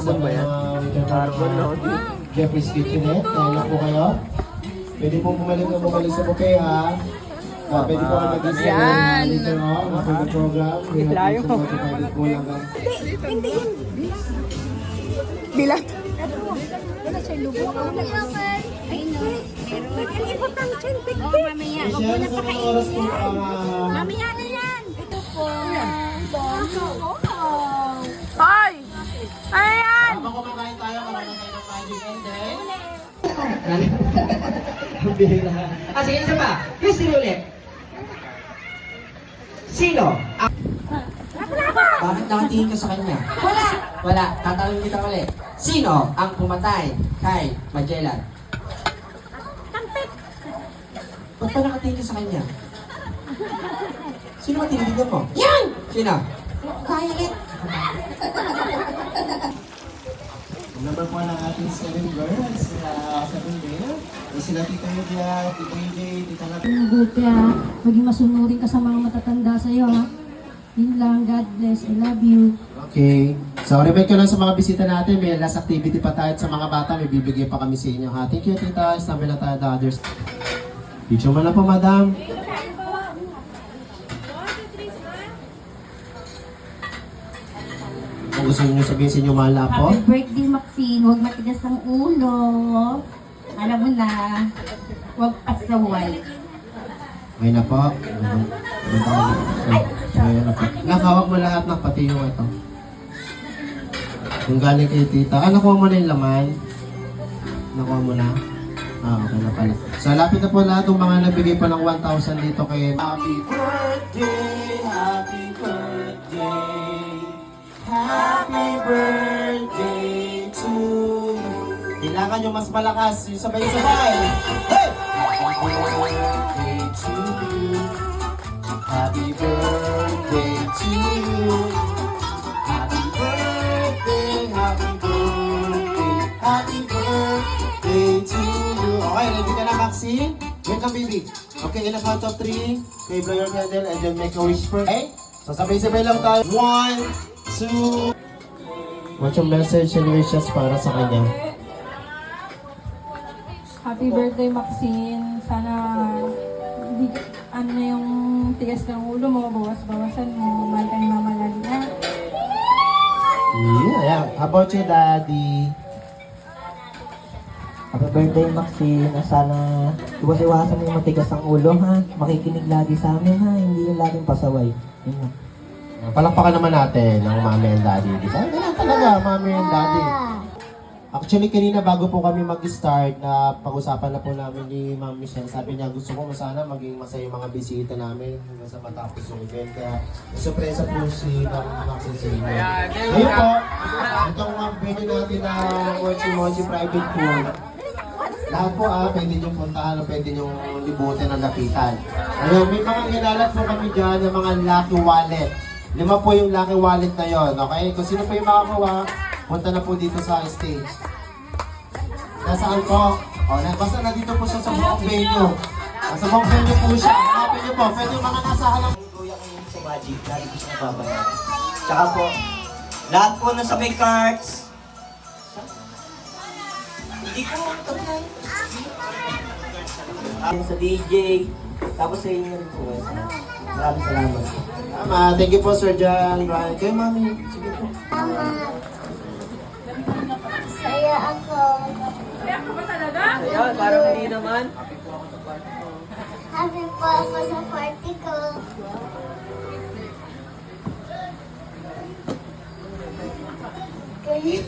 Sa mga Carbon, no? Jeffrey's Kitchenette. Kaya po kayo. Pwede po bumalik sa buffet ha. Pwede po kayo mag-isip Yan. later on after the program. We have Layo. to notify the pool hanggang Hindi yun. Bilat. Wala siya lubog. Ay, no. Nag-iipot ang chin. Oo, mamaya. Huwag mo na pakainin yan. Mamaya na yan. Ito po. Hoy! Ayan! Habang kumakain tayo, kumakain tayo ng magic and then... Bihira. Sige, isa pa. History ulit. Sino? Bakit nakatingin ka sa kanya? Wala! Wala. Tatanungin kita ulit. Sino ang pumatay kay Magellan? Tampik! Ba't ka nakatingin ka sa kanya? Sino ba tinitignan mo? Yan! Sino? Violet! Number po ng ating 7 girls. 7 girls. Sila Tita Lydia, Tita AJ, Tita Nat. Mabuti ha. Maging masunurin ka sa mga matatanda sa'yo ha. Yun lang. God bless. I love you. Okay. So, remind ko lang sa mga bisita natin, may last activity pa tayo at sa mga bata, may bibigay pa kami sa inyo ha. Thank you, Tita. Sabi na tayo the others. Picture mo na po, Madam. Kung gusto niyo sabihin sa inyo, mahal po. Happy birthday, Maxine. Huwag matigas ang ulo. Alam mo na. Huwag pasaway. Ngayon na po. Ngayon na po. Nakawag mo lahat na, pati yung ito. Kung galing kay Tita. Nakuha mo na yung laman. Nakuha mo na. Okay na pala. So, lapit na po lahat ng mga nabigay pa ng 1,000 dito kay Happy birthday, happy birthday, happy birthday to you. Kailangan nyo mas malakas. Yung sabay-sabay. Hey! Happy birthday to you. Happy birthday to you. Happy birthday, happy birthday, happy birthday to you. Okay, ready ka na, Maxine? Welcome, baby. Okay, in a count of 3, may blow your candle and then make a wish first. Okay? So, sabay-sabay lang tayo. 1, 2. What's yung message and wishes para sa kanya? Happy birthday, Maxine. Sana hindi, ano yung tigas ng ulo mo, bawas-bawasan mo. Mahal ka ni Mama lagi ha. Yeah. How about you, Daddy? Happy birthday, Maxine. Sana iwas-iwasan mo yung matigas ang ulo, ha? Makikinig lagi sa amin, ha? Hindi yung laging pasaway. Yun lang. Palakpakan naman natin ng Mami and Daddy. Di ba? Ganun talaga, Mami and Daddy. Actually, kanina bago po kami mag-start, na pag-usapan na po namin ni Ma'am Michelle. Sabi niya, gusto ko sana maging masaya yung mga bisita namin hanggang sa matapos yung event. Kaya, surpresa po si Ma'am Maxine sa inyo. Ngayon po, itong pwede natin na Mochi Private Pool. Lahat po pwede nyo puntahan o pwede nyo libutin ang lapitan. Ayun, may mga nilalat po kami dyan ng mga lucky wallet. 5 po yung lucky wallet na yon, okay? Kung sino po yung makakawa, punta na po dito sa stage. Nasaan po? Basta nandito po siya sa buong venue. Sa buong venue po siya. Hanapin niyo po. Pwede yung mga nasa halang. Kuya ko yung sa Magic. Lagi ko siya nababaya. Tsaka po, lahat po na sabay cards. Hindi ko magtagal. Sa DJ. Tapos sa inyo rin po. Maraming salamat. Thank you po, Sir John. Brian. Kayo, Mami. Sige po. Saya ako. Ayan, parang hindi naman. Happy po ako sa party ko. Okay.